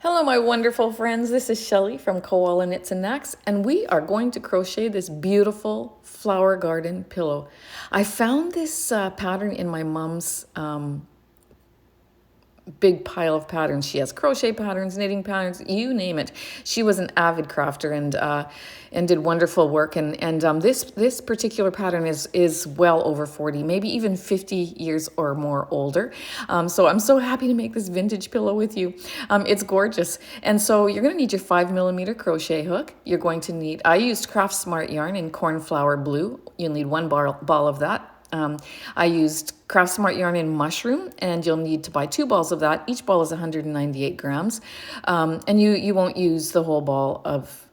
Hello, my wonderful friends. This is Shelly from Koala Knits and Knacks, and we are going to crochet this beautiful flower garden pillow. I found this pattern in my mom's big pile of patterns. She has crochet patterns, knitting patterns, you name it. She was an avid crafter and did wonderful work. And this particular pattern is well over 40, maybe even 50 years or more older. So I'm so happy to make this vintage pillow with you. It's gorgeous. And so you're going to need your 5mm crochet hook. You're going to need, I used Craft Smart yarn in cornflower blue. You'll need one ball of that. I used Craft Smart yarn in mushroom, and you'll need to buy 2 balls of that. Each ball is 198 grams. And you won't use the whole ball of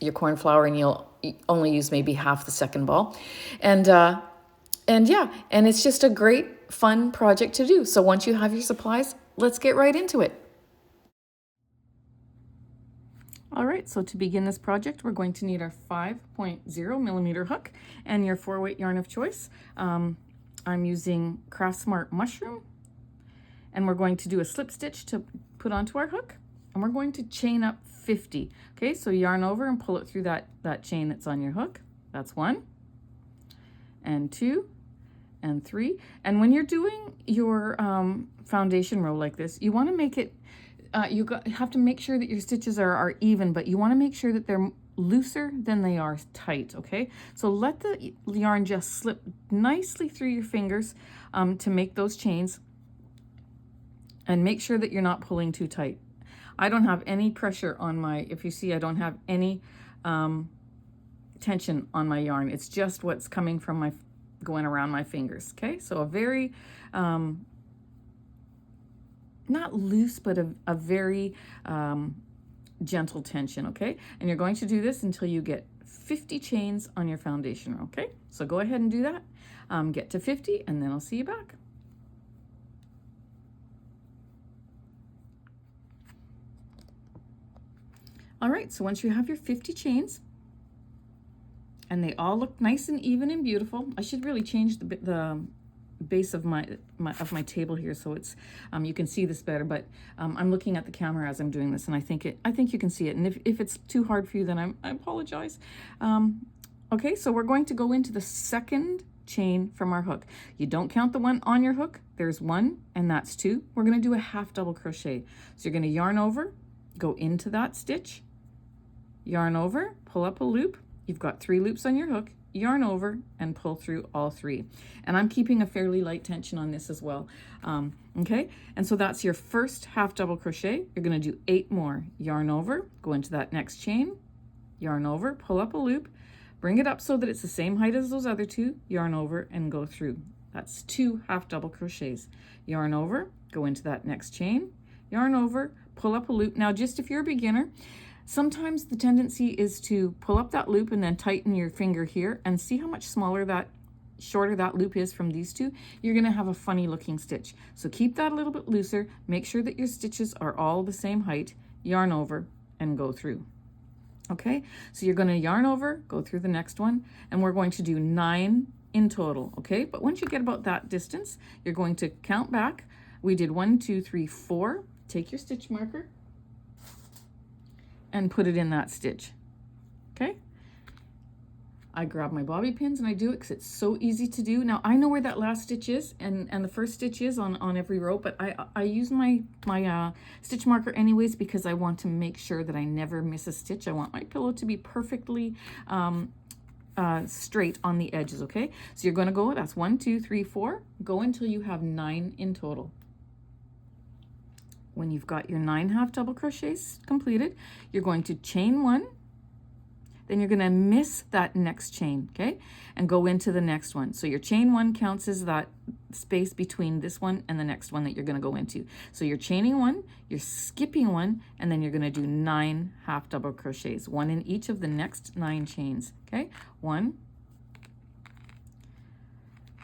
your corn flour, and you'll only use maybe half the second ball. And yeah, and it's just a great fun project to do. So once you have your supplies, let's get right into it. All right, so to begin this project, we're going to need our 5.0mm hook and your 4-weight yarn of choice. I'm using Craft Smart mushroom, and we're going to do a slip stitch to put onto our hook, and we're going to chain up 50. Okay, so yarn over and pull it through that chain that's on your hook. That's 1 and 2 and 3. And when you're doing your foundation row like this, you want to make it you have to make sure that your stitches are even, but you want to make sure that they're looser than they are tight, okay? So let the yarn just slip nicely through your fingers to make those chains, and make sure that you're not pulling too tight. I don't have any pressure on my, if you see, I don't have any tension on my yarn. It's just what's coming from my, going around my fingers, okay? So a very, not loose, but a very gentle tension, okay? And you're going to do this until you get 50 chains on your foundation row, okay? So go ahead and do that. Get to 50, and then I'll see you back. All right, so once you have your 50 chains, and they all look nice and even and beautiful, I should really change the base of my table here so it's you can see this better, but I'm looking at the camera as I'm doing this, and I think you can see it, and if it's too hard for you, then I apologize. Okay, so we're going to go into the second chain from our hook. You don't count the one on your hook. There's 1, and that's 2. We're going to do a half double crochet. So you're going to yarn over, go into that stitch, yarn over, pull up a loop. You've got 3 loops on your hook, yarn over, and pull through all 3. And I'm keeping a fairly light tension on this as well. Okay, and so that's your first half double crochet. You're going to do 8 more. Yarn over, go into that next chain, yarn over, pull up a loop, bring it up so that it's the same height as those other 2, yarn over, and go through. That's 2 half double crochets. Yarn over, go into that next chain, yarn over, pull up a loop. Now, just if you're a beginner, sometimes the tendency is to pull up that loop and then tighten your finger here, and see how much shorter that loop is from these 2. You're going to have a funny looking stitch. So keep that a little bit looser. Make sure that your stitches are all the same height. Yarn over and go through. Okay, so you're going to yarn over, go through the next one, and we're going to do 9 in total. Okay, but once you get about that distance, you're going to count back. We did 1, 2, 3, 4. Take your stitch marker and put it in that stitch. Okay, I grab my bobby pins and I do it because it's so easy to do. Now I know where that last stitch is and the first stitch is on every row, but I use my stitch marker anyways, because I want to make sure that I never miss a stitch. I want my pillow to be perfectly straight on the edges. Okay, so you're going to go, that's 1, 2, 3, 4, go until you have 9 in total. When you've got your 9 half double crochets completed, you're going to chain 1, then you're going to miss that next chain, okay, and go into the next one. So your chain 1 counts as that space between this one and the next one that you're going to go into. So you're chaining 1, you're skipping 1, and then you're going to do 9 half double crochets, 1 in each of the next 9 chains. Okay, 1,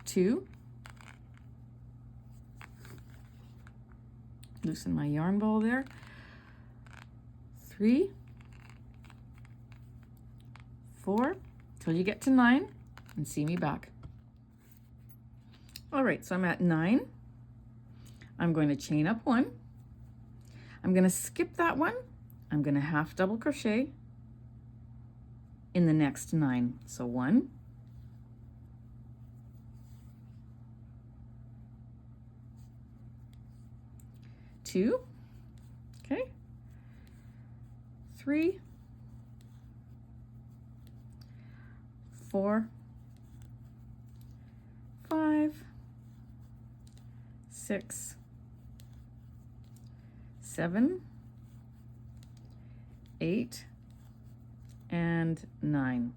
2, loosen my yarn ball there, 3, 4, till you get to 9, and see me back. All right, so I'm at 9. I'm going to chain up 1. I'm going to skip that one. I'm going to half double crochet in the next 9. So 1, 2, okay, 3, 4, 5, 6, 7, 8, and 9.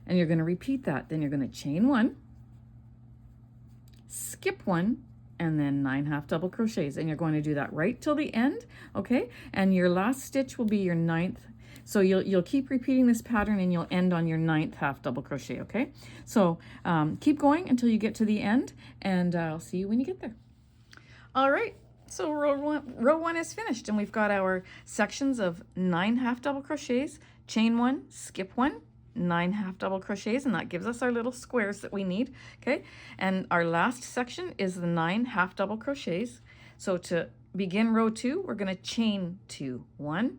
And you're going to repeat that. Then you're going to chain 1, skip 1, and then 9 half double crochets, and you're going to do that right till the end, okay? And your last stitch will be your 9th. So you'll keep repeating this pattern and you'll end on your 9th half double crochet, okay? So keep going until you get to the end, and I'll see you when you get there. All right, so row one is finished, and we've got our sections of 9 half double crochets, chain 1, skip 1, 9 half double crochets, and that gives us our little squares that we need, okay? And our last section is the 9 half double crochets. So to begin row 2, we're going to chain 2, 1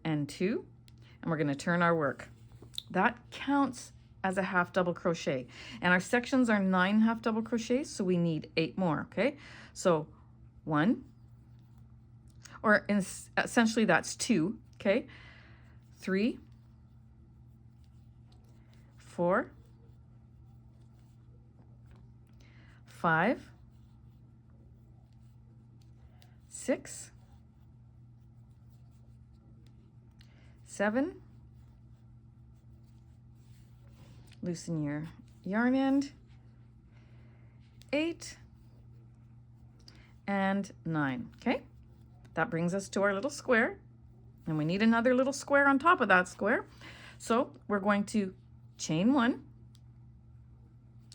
and 2, and we're going to turn our work. That counts as a half double crochet, and our sections are 9 half double crochets, so we need 8 more, okay? So 1, or essentially that's 2, okay? 3, 4, 5, 6, 7, loosen your yarn end, 8, and 9, okay? That brings us to our little square, and we need another little square on top of that square. So we're going to chain 1,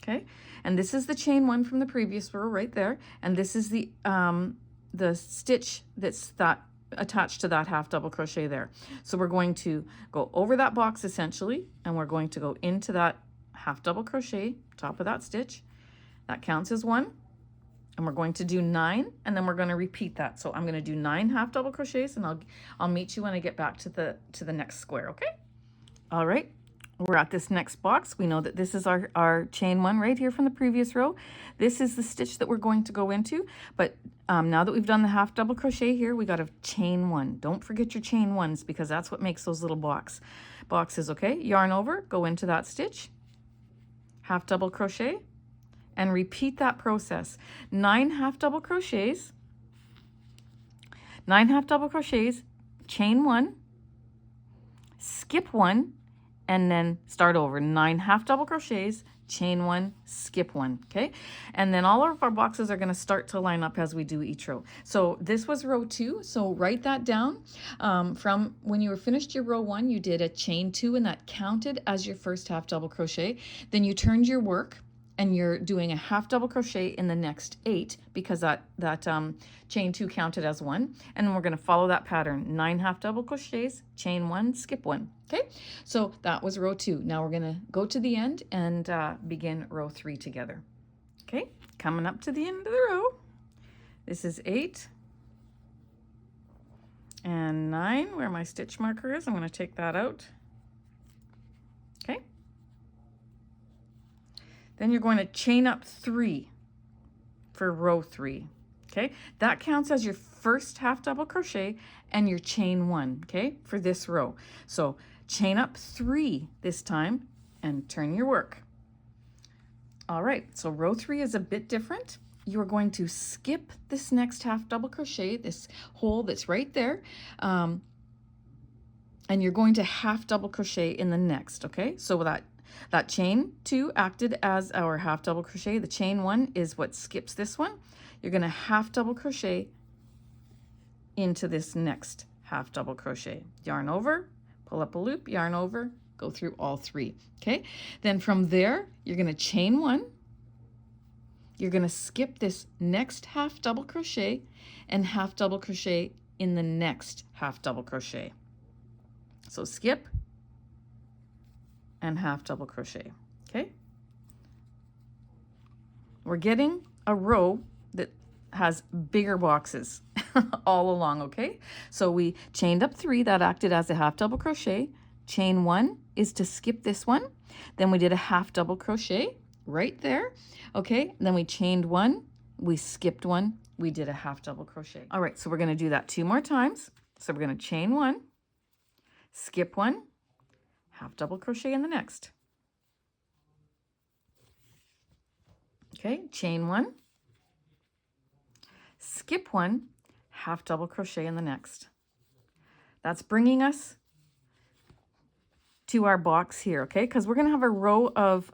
okay? And this is the chain 1 from the previous row right there, and this is the stitch that's attached to that half double crochet there. So we're going to go over that box essentially, and we're going to go into that half double crochet, top of that stitch. That counts as 1, and we're going to do 9, and then we're going to repeat that. So I'm going to do 9 half double crochets, and I'll meet you when I get back to the next square, okay? All right. We're at this next box. We know that this is our chain 1 right here from the previous row. This is the stitch that we're going to go into, but now that we've done the half double crochet here, we got to chain 1. Don't forget your chain 1s, because that's what makes those little boxes, okay? Yarn over, go into that stitch, half double crochet, and repeat that process. 9 half double crochets, 9 half double crochets, chain 1, skip 1, and then start over. 9 half double crochets, chain 1, skip 1, okay? And then all of our boxes are going to start to line up as we do each row. So this was row 2, so write that down. From when you were finished your row 1, you did a chain 2, and that counted as your first half double crochet. Then you turned your work, and you're doing a half double crochet in the next 8, because that chain 2 counted as 1, and then we're going to follow that pattern. 9 half double crochets, chain 1, skip 1, okay? So that was row 2. Now we're going to go to the end and begin row 3 together, okay? Coming up to the end of the row. This is 8 and 9, where my stitch marker is. I'm going to take that out, okay? Then you're going to chain up 3 for row 3, okay? That counts as your first half double crochet and your chain 1, okay, for this row. So chain up 3 this time and turn your work. All right, so row 3 is a bit different. You're going to skip this next half double crochet, this hole that's right there, and you're going to half double crochet in the next, okay? So that chain 2 acted as our half double crochet. The chain 1 is what skips this one. You're going to half double crochet into this next half double crochet. Yarn over, pull up a loop, yarn over, go through all 3, okay? Then from there, you're going to chain 1. You're going to skip this next half double crochet and half double crochet in the next half double crochet. So skip and half double crochet, okay? We're getting a row that has bigger boxes all along, okay? So we chained up 3, that acted as a half double crochet. Chain 1 is to skip this one. Then we did a half double crochet right there, okay? And then we chained 1, we skipped 1, we did a half double crochet. All right, so we're gonna do that 2 more times. So we're gonna chain 1, skip 1, half double crochet in the next. Okay, chain 1, skip 1, half double crochet in the next. That's bringing us to our box here, okay? Because we're going to have a row of,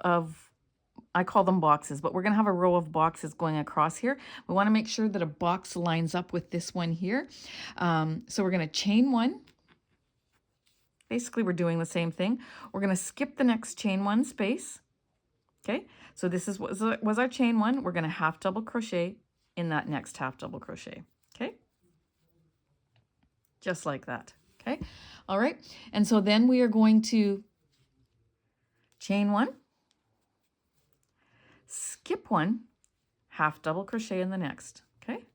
I call them boxes, but we're going to have a row of boxes going across here. We want to make sure that a box lines up with this one here. So we're going to chain 1. Basically, we're doing the same thing. We're going to skip the next chain 1 space. Okay, so this was our chain 1. We're going to half double crochet in that next half double crochet. Okay, just like that. Okay, all right, and so then we are going to chain 1, skip 1, half double crochet in the next. Okay,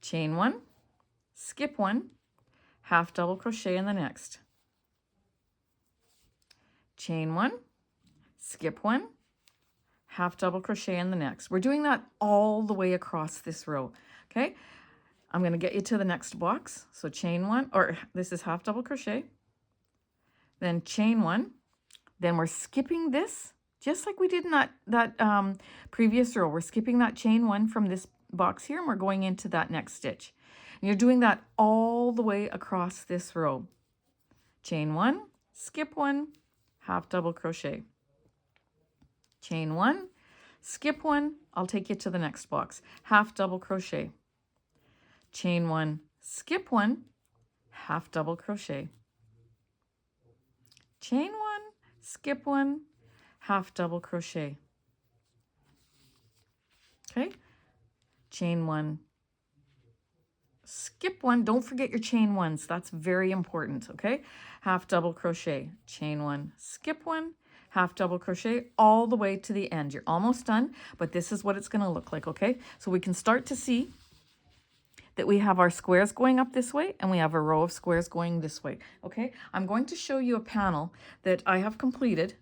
chain 1, skip 1, half double crochet in the next. Chain 1, skip 1, half double crochet in the next. We're doing that all the way across this row. Okay, I'm going to get you to the next box. So chain 1, or this is half double crochet, then chain 1, then we're skipping this just like we did in that previous row. We're skipping that chain 1 from this box here, and we're going into that next stitch. And you're doing that all the way across this row. Chain 1, skip 1, half double crochet. Chain 1, skip 1, I'll take you to the next box, half double crochet. Chain 1, skip 1, half double crochet. Chain 1, skip 1, half double crochet. Okay, chain 1, skip 1, don't forget your chain 1s, that's very important, okay? Half double crochet, chain 1, skip 1, half double crochet all the way to the end. You're almost done, but this is what it's going to look like, okay? So we can start to see that we have our squares going up this way and we have a row of squares going this way, okay? I'm going to show you a panel that I have completed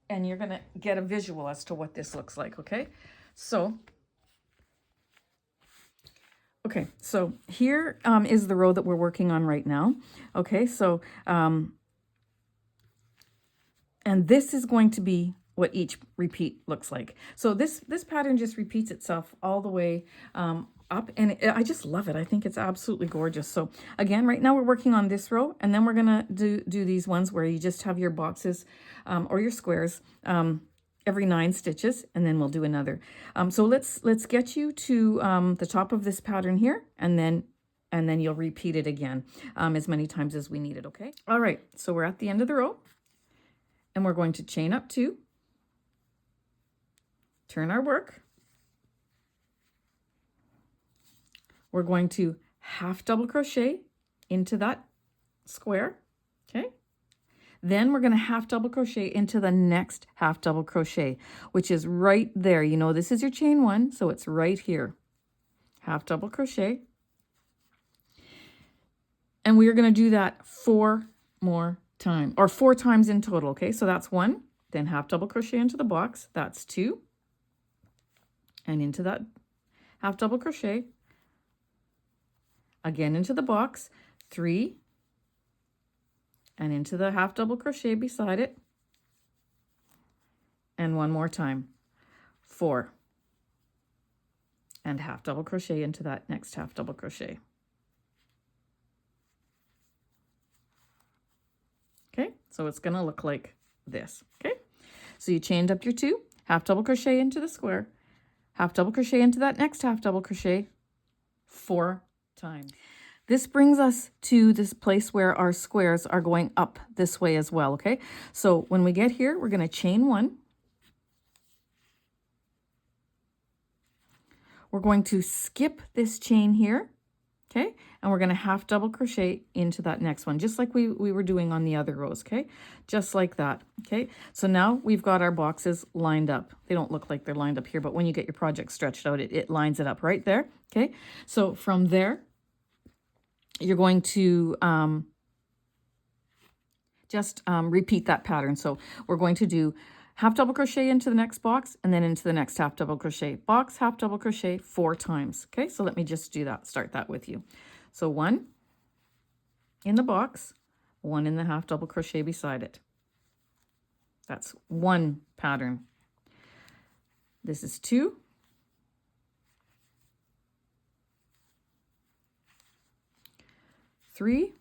and you're going to get a visual as to what this looks like, okay? So, okay, so here is the row that we're working on right now, okay? So, and this is going to be what each repeat looks like. So this pattern just repeats itself all the way up, and I just love it. I think it's absolutely gorgeous. So again, right now we're working on this row, and then we're gonna do these ones where you just have your boxes or your squares every 9 stitches, and then we'll do another. So let's get you to the top of this pattern here, and then you'll repeat it again as many times as we need it, okay? All right, so we're at the end of the row. And we're going to chain up 2, turn our work. We're going to half double crochet into that square, okay? Then we're going to half double crochet into the next half double crochet, which is right there. You know, this is your chain 1, so it's right here. Half double crochet. And we are going to do that 4 more times, or 4 times in total, okay? So that's 1, then half double crochet into the box, that's 2, and into that half double crochet, again into the box, 3, and into the half double crochet beside it, and 1 more time, 4, and half double crochet into that next half double crochet. Okay, so it's going to look like this, okay? So you chained up your 2, half double crochet into the square, half double crochet into that next half double crochet 4 times. This brings us to this place where our squares are going up this way as well, okay? So when we get here, we're going to chain 1. We're going to skip this chain here, Okay, and we're going to half double crochet into that next one, just like we were doing on the other rows. Okay, just like that. Okay, so now we've got our boxes lined up. They don't look like they're lined up here, but when you get your project stretched out, it lines it up right there. Okay, so from there, you're going to just repeat that pattern. So we're going to do half double crochet into the next box and then into the next half double crochet box, half double crochet 4 times. Okay, so let me just do that, start that with you. So 1 in the box, 1 in the half double crochet beside it. That's 1 pattern. This is 2. Three.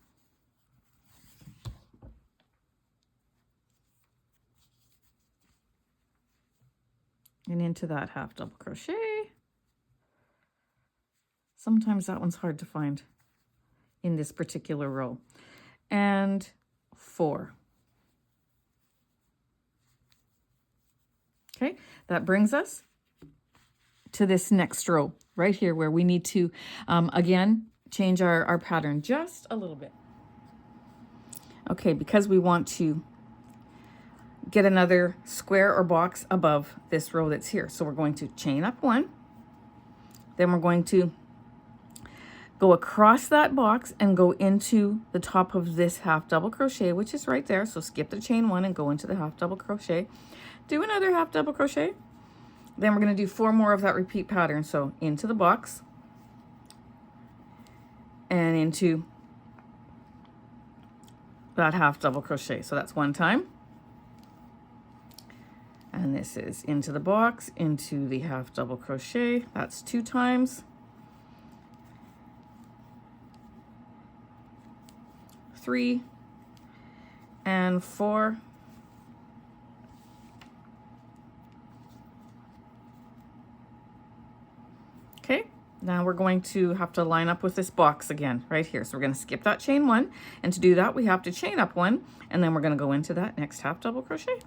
And into that half double crochet. Sometimes that one's hard to find in this particular row. And 4. Okay, that brings us to this next row right here where we need to, again, change our pattern just a little bit. Okay, because we want to get another square or box above this row that's here. So we're going to chain up 1. Then we're going to go across that box and go into the top of this half double crochet, which is right there. So skip the chain 1 and go into the half double crochet. Do another half double crochet. Then we're going to do 4 more of that repeat pattern. So into the box and into that half double crochet. So that's 1 time. And this is into the box, into the half double crochet. That's 2 times. 3 and 4. Okay, now we're going to have to line up with this box again right here. So we're going to skip that chain 1, and to do that we have to chain up 1, and then we're going to go into that next half double crochet.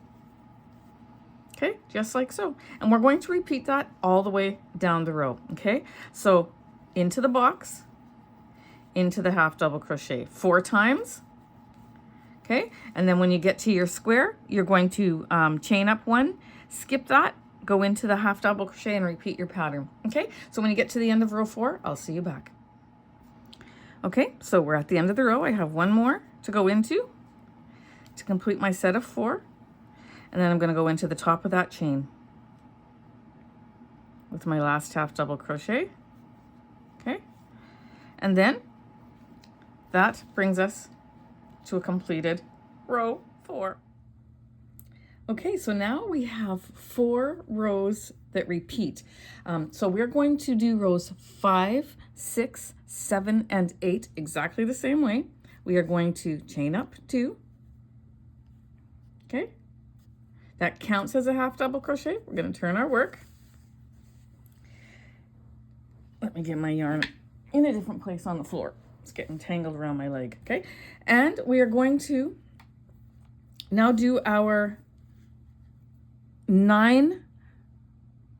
Okay, just like so. And we're going to repeat that all the way down the row. Okay, so into the box, into the half double crochet 4 times. Okay, and then when you get to your square, you're going to chain up 1, skip that, go into the half double crochet and repeat your pattern. Okay, so when you get to the end of row 4, I'll see you back. Okay, so we're at the end of the row. I have 1 more to go into to complete my set of 4. And then I'm going to go into the top of that chain with my last half double crochet. Okay, and then that brings us to a completed row 4. Okay, so now we have 4 rows that repeat. So we're going to do rows 5, 6, 7, and 8 exactly the same way. We are going to chain up 2. Okay, that counts as a half double crochet. We're going to turn our work. Let me get my yarn in a different place on the floor. It's getting tangled around my leg. Okay, and we are going to now do our 9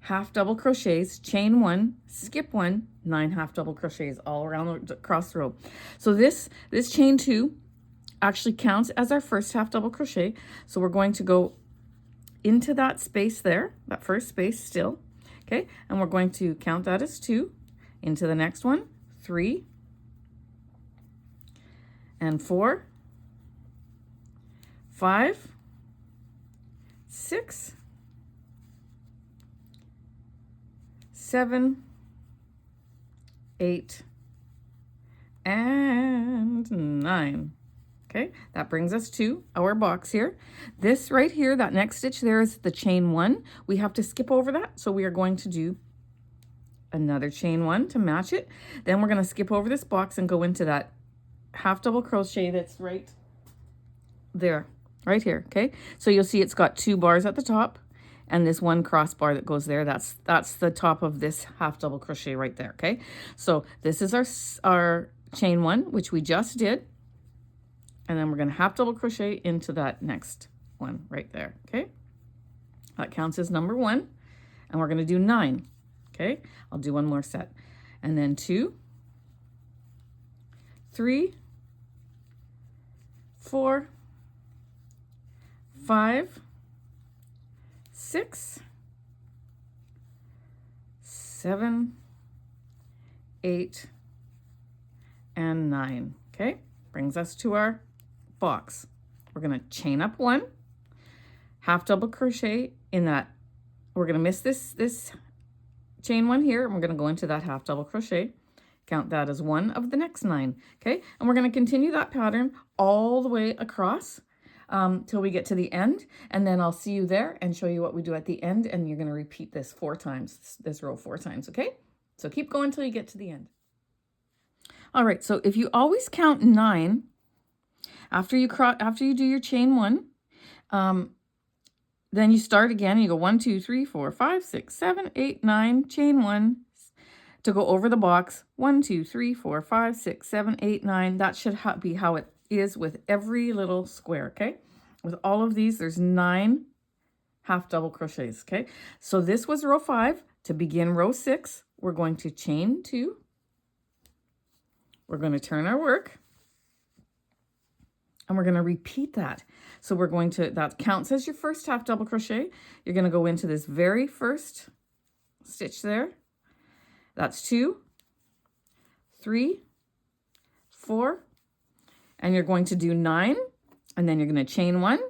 half double crochets, chain 1, skip 1, 9 half double crochets all around across the row. So this chain 2 actually counts as our first half double crochet. So we're going to go into that space there, that first space still. Okay, and we're going to count that as 2, into the next one, 3 and 4, 5, 6, 7, 8, and 9. Okay, that brings us to our box here. This right here, that next stitch there is the chain 1. We have to skip over that, so we are going to do another chain 1 to match it. Then we're going to skip over this box and go into that half double crochet that's right there, right here. Okay, so you'll see it's got 2 bars at the top and this 1 crossbar that goes there. That's the top of this half double crochet right there. Okay, so this is our chain 1, which we just did. And then we're going to half double crochet into that next one right there. Okay, that counts as number 1, and we're going to do 9. Okay, I'll do 1 more set, and then 2 3, 4, 5, 6, 7, 8, and 9. Okay, brings us to our box. We're going to chain up 1, half double crochet in that. We're going to miss this chain 1 here, and we're going to go into that half double crochet. Count that as 1 of the next 9. Okay, and we're going to continue that pattern all the way across till we get to the end, and then I'll see you there and show you what we do at the end, and you're going to repeat this 4 times, this row 4 times. Okay, so keep going till you get to the end. All right, so if you always count 9 after you do your chain 1, then you start again and you go 1, 2, 3, 4, 5, 6, 7, 8, 9, chain 1 to go over the box. 1, 2, 3, 4, 5, 6, 7, 8, 9. That should be how it is with every little square. Okay, with all of these, there's 9 half double crochets. Okay, so this was row 5. To begin row 6, we're going to chain 2. We're going to turn our work, and we're going to repeat that. So we're going to, that counts as your first half double crochet. You're going to go into this very first stitch there. That's 2, 3, 4, and you're going to do 9, and then you're going to chain 1.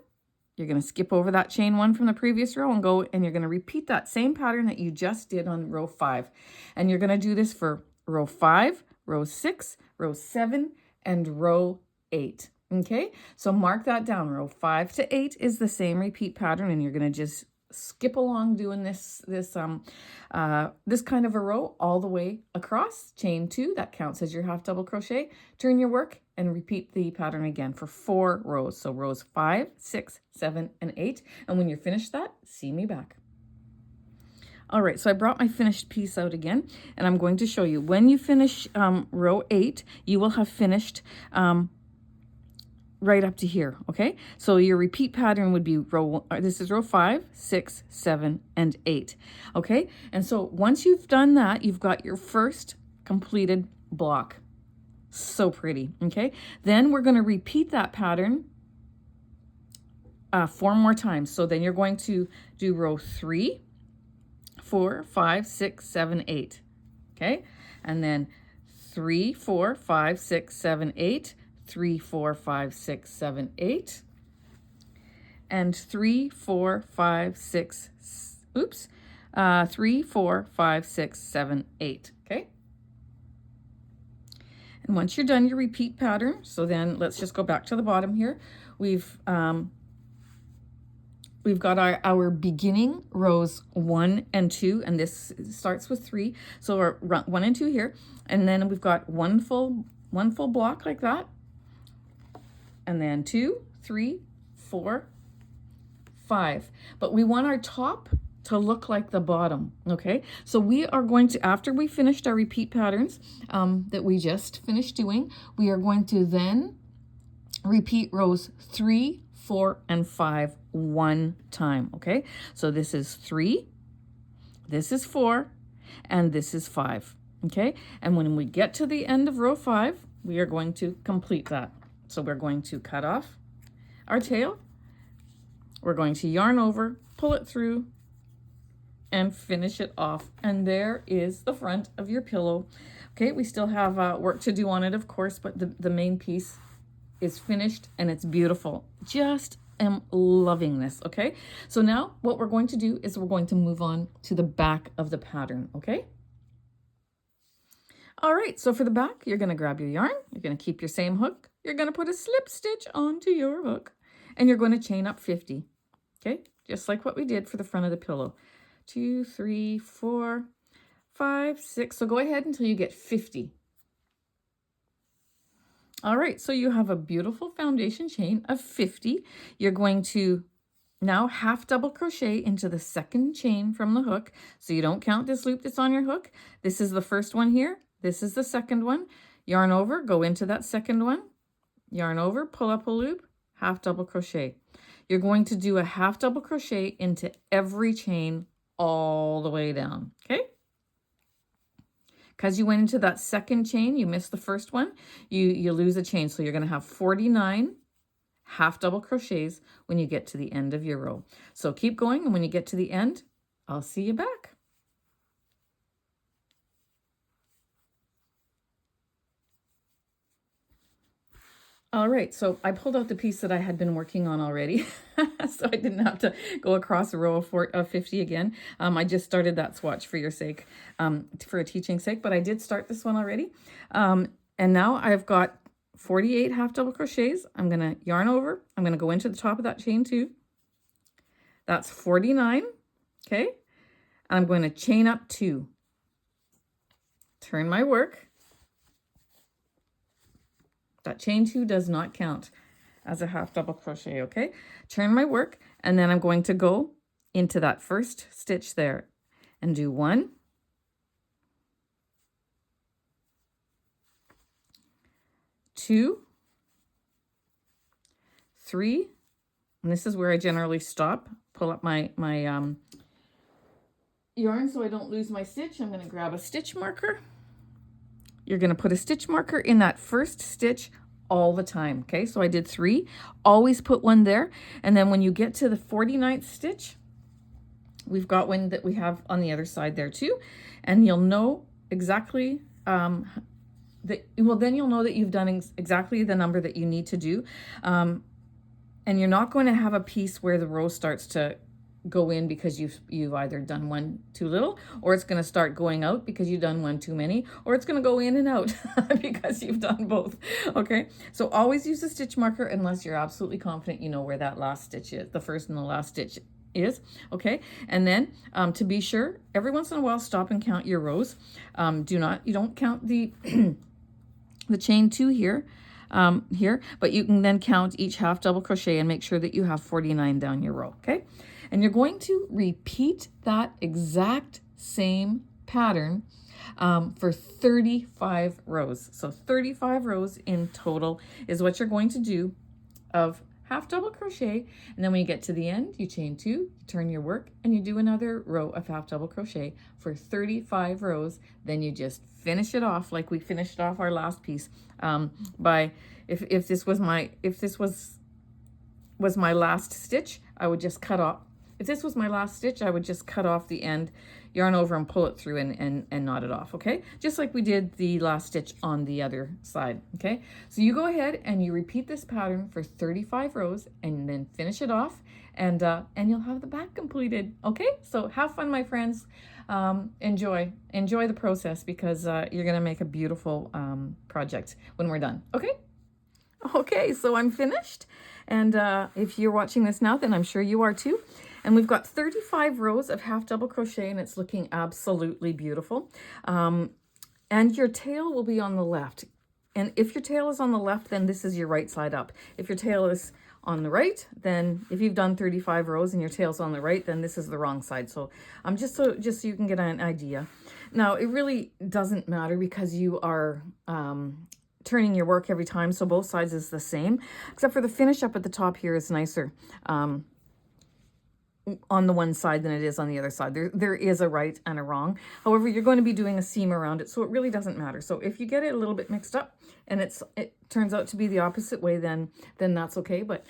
You're going to skip over that chain 1 from the previous row and go, and you're going to repeat that same pattern that you just did on row 5. And you're going to do this for row 5, row 6, row 7, and row 8. Okay, so mark that down. Row 5 to 8 is the same repeat pattern, and you're going to just skip along doing this kind of a row all the way across. Chain 2, that counts as your half double crochet. Turn your work and repeat the pattern again for 4 rows. So rows 5, 6, 7, and 8. And when you're finished that, see me back. All right, so I brought my finished piece out again, and I'm going to show you. When you finish row 8, you will have finished right up to here. Okay, so your repeat pattern would be this is row 5, 6, 7, and 8. Okay, and so once you've done that, you've got your first completed block. So pretty. Okay, then we're going to repeat that pattern 4 more times. So then you're going to do row 3, 4, 5, 6, 7, 8. Okay, and then 3, 4, 5, 6, 7, 8. 3, 4, 5, 6, 7, 8, and 3, 4, 5, 6, 3, 4, 5, 6, 7, 8. Okay, and once you're done your repeat pattern, so then let's just go back to the bottom here. We've got our beginning rows 1 and 2, and this starts with 3, so our 1 and 2 here, and then we've got one full block like that. And then 2, 3, 4, 5. But we want our top to look like the bottom, okay? So we are going to, after we finished our repeat patterns that we just finished doing, we are going to then repeat rows 3, 4, and 5 1 time, okay? So this is 3, this is 4, and this is 5, okay? And when we get to the end of row 5, we are going to complete that. So we're going to cut off our tail, we're going to yarn over, pull it through, and finish it off. And there is the front of your pillow. Okay, we still have work to do on it, of course, but the main piece is finished and it's beautiful. Just am loving this, okay? So now what we're going to do is we're going to move on to the back of the pattern, okay? All right, so for the back, you're going to grab your yarn, you're going to keep your same hook, you're going to put a slip stitch onto your hook, and you're going to chain up 50, okay? Just like what we did for the front of the pillow. 2, 3, 4, 5, 6. So go ahead until you get 50. All right, so you have a beautiful foundation chain of 50. You're going to now half double crochet into the second chain from the hook. So you don't count this loop that's on your hook. This is the first one here. This is the second one. Yarn over, go into that second one. Yarn over, pull up a loop, half double crochet. You're going to do a half double crochet into every chain all the way down, okay? Because you went into that second chain, you missed the first one, you lose a chain. So you're going to have 49 half double crochets when you get to the end of your row. So keep going, and when you get to the end, I'll see you back. All right, so I pulled out the piece that I had been working on already, so I didn't have to go across a row of 50 again. I just started that swatch for your sake, for a teaching sake, but I did start this one already. And now I've got 48 half double crochets. I'm going to yarn over. I'm going to go into the top of that chain 2. That's 49, okay? And I'm going to chain up 2. Turn my work. That chain 2 does not count as a half double crochet, okay? Turn my work, and then I'm going to go into that first stitch there and do 1, 2, 3, and this is where I generally stop. Pull up my yarn so I don't lose my stitch. I'm going to grab a stitch marker. You're going to put a stitch marker in that first stitch all the time, okay? So I did 3. Always put one there. And then when you get to the 49th stitch, we've got one that we have on the other side there too. And you'll know exactly, then you'll know that you've done exactly the number that you need to do. And you're not going to have a piece where the row starts to go in because you've either done one too little, or it's going to start going out because you've done one too many, or it's going to go in and out because you've done both. Okay, so always use a stitch marker unless you're absolutely confident you know where that last stitch is, the first and the last stitch is. Okay, and then to be sure, every once in a while stop and count your rows. You don't count the the chain 2 here, but you can then count each half double crochet and make sure that you have 49 down your row. Okay, and you're going to repeat that exact same pattern for 35 rows. So 35 rows in total is what you're going to do of half double crochet. And then when you get to the end, you chain 2, you turn your work, and you do another row of half double crochet for 35 rows. Then you just finish it off like we finished off our last piece by if this was my last stitch, I would just cut off. If this was my last stitch, I would just cut off the end, yarn over and pull it through and knot it off, okay? Just like we did the last stitch on the other side, okay? So you go ahead and you repeat this pattern for 35 rows and then finish it off, and you'll have the back completed, okay? So have fun, my friends. Enjoy the process, because you're gonna make a beautiful project when we're done, okay? Okay, so I'm finished, and if you're watching this now, then I'm sure you are too. And we've got 35 rows of half double crochet, and it's looking absolutely beautiful. And your tail will be on the left. And if your tail is on the left, then this is your right side up. If your tail is on the right, then if you've done 35 rows and your tail's on the right, then this is the wrong side. So just so you can get an idea. Now, it really doesn't matter because you are turning your work every time, so both sides is the same, except for the finish up at the top here is nicer on the one side than it is on the other side. There is a right and a wrong. However, you're going to be doing a seam around it, so it really doesn't matter. So if you get it a little bit mixed up and it turns out to be the opposite way, then that's okay. But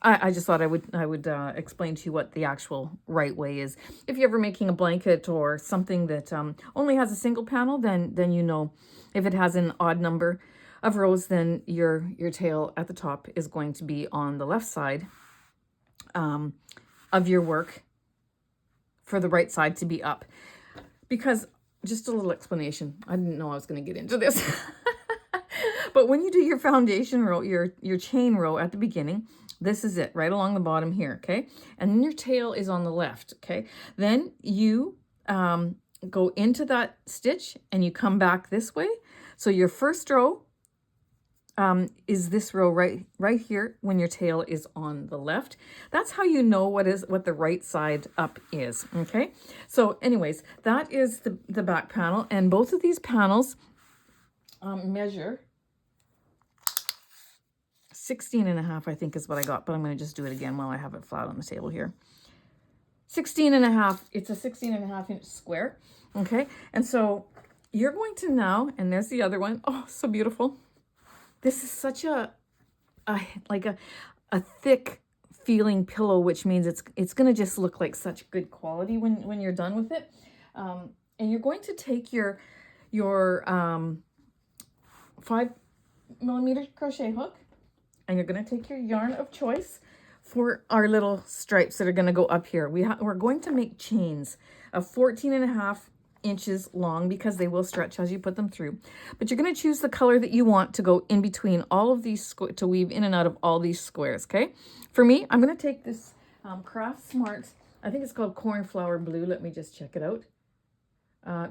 I just thought I would explain to you what the actual right way is. If you're ever making a blanket or something that only has a single panel, then you know, if it has an odd number of rows, then your tail at the top is going to be on the left side of your work for the right side to be up. Because, just a little explanation, I didn't know I was going to get into this. But when you do your foundation row, your chain row at the beginning, this is it, right along the bottom here, okay? And then your tail is on the left, okay? Then you go into that stitch and you come back this way. So your first row is this row right here when your tail is on the left. That's how you know what the right side up is, okay? So anyways, that is the back panel, and both of these panels measure 16.5, I think is what I got, but I'm going to just do it again while I have it flat on the table here. 16.5, it's a 16.5 inch square, okay? And so you're going to now, and there's the other one. Oh, so beautiful. This is such a thick feeling pillow, which means it's going to just look like such good quality when you're done with it. And you're going to take your 5mm crochet hook, and you're going to take your yarn of choice for our little stripes that are going to go up here. We're going to make chains of 14.5 inches long because they will stretch as you put them through. But you're going to choose the color that you want to go in between all of these, to weave in and out of all these squares, okay? For me, I'm going to take this Craft Smart, I think it's called Cornflower Blue. Let me just check it out.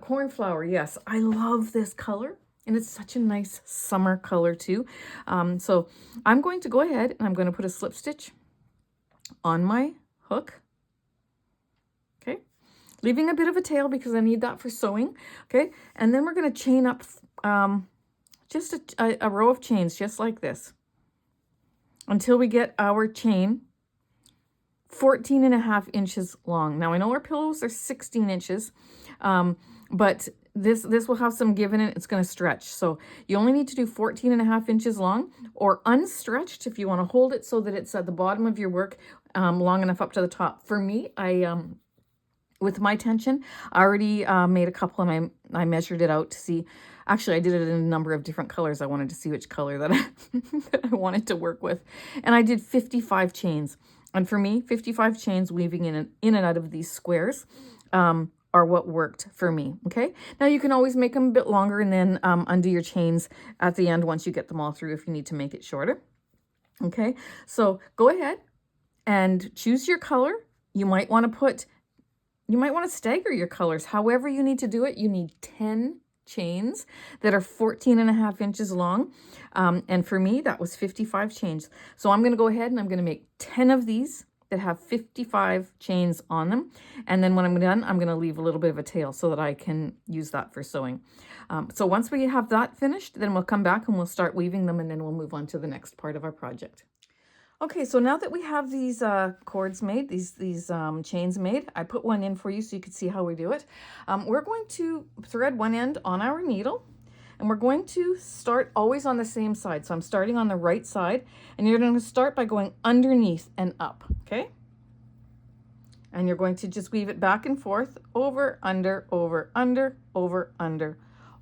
Cornflower, yes. I love this color. And it's such a nice summer color too. So I'm going to go ahead and I'm going to put a slip stitch on my hook. Okay. Leaving a bit of a tail because I need that for sewing. Okay. And then we're going to chain up just a row of chains just like this until we get our chain 14.5 inches long. Now I know our pillows are 16 inches, but this will have some give in it. It's going to stretch. So you only need to do 14.5 inches long, or unstretched if you want to hold it so that it's at the bottom of your work, long enough up to the top. For me, with my tension, I already made a couple and I measured it out to see. Actually, I did it in a number of different colors. I wanted to see which color that I wanted to work with. And I did 55 chains. And for me, 55 chains weaving in and out of these squares are what worked for me, okay? Now you can always make them a bit longer and then undo your chains at the end once you get them all through if you need to make it shorter, okay? So go ahead and choose your color. You might want to stagger your colors. However you need to do it, you need 10 chains that are 14.5 inches long. And for me, that was 55 chains. So I'm going to go ahead and I'm going to make 10 of these that have 55 chains on them. And then when I'm done, I'm going to leave a little bit of a tail so that I can use that for sewing. So once we have that finished, then we'll come back and we'll start weaving them, and then we'll move on to the next part of our project. Okay, so now that we have these cords made, these chains made, I put one in for you so you can see how we do it. We're going to thread one end on our needle, and we're going to start always on the same side. So I'm starting on the right side, and you're going to start by going underneath and up, okay? And you're going to just weave it back and forth, over, under, over, under, over, under,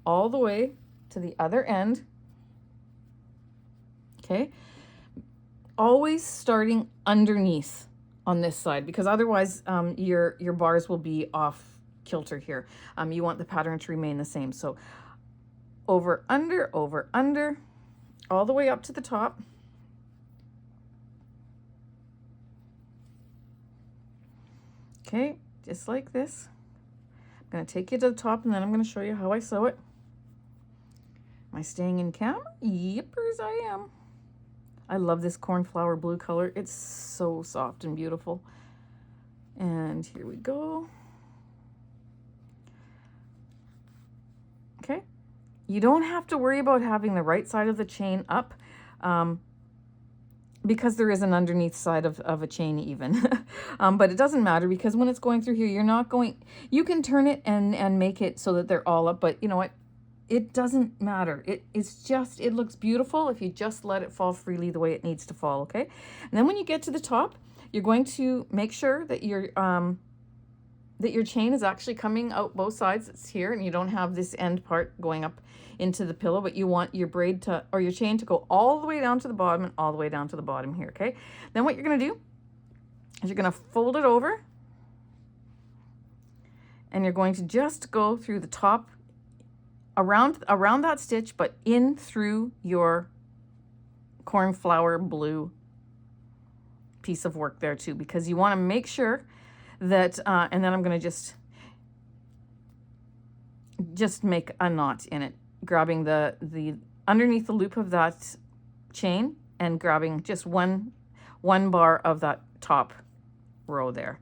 all the way to the other end, okay? Always starting underneath on this side, because otherwise your bars will be off kilter here. You want the pattern to remain the same. So over, under, all the way up to the top. Okay, just like this. I'm going to take you to the top, and then I'm going to show you how I sew it. Am I staying in camera? Yippers, I am. I love this cornflower blue color. It's so soft and beautiful. And here we go. Okay. You don't have to worry about having the right side of the chain up, because there is an underneath side of a chain even. But it doesn't matter, because when it's going through here, you can turn it and make it so that they're all up, but you know what? It doesn't matter. It looks beautiful if you just let it fall freely the way it needs to fall, okay? And then when you get to the top, you're going to make sure that your chain is actually coming out both sides. It's here, and you don't have this end part going up into the pillow, but you want your braid or your chain to go all the way down to the bottom and all the way down to the bottom here, okay? Then what you're going to do is you're going to fold it over, and you're going to just go through the top around that stitch, but in through your cornflower blue piece of work there too, because you want to make sure that, and then I'm going to just make a knot in it, grabbing the underneath the loop of that chain and grabbing just one bar of that top row there.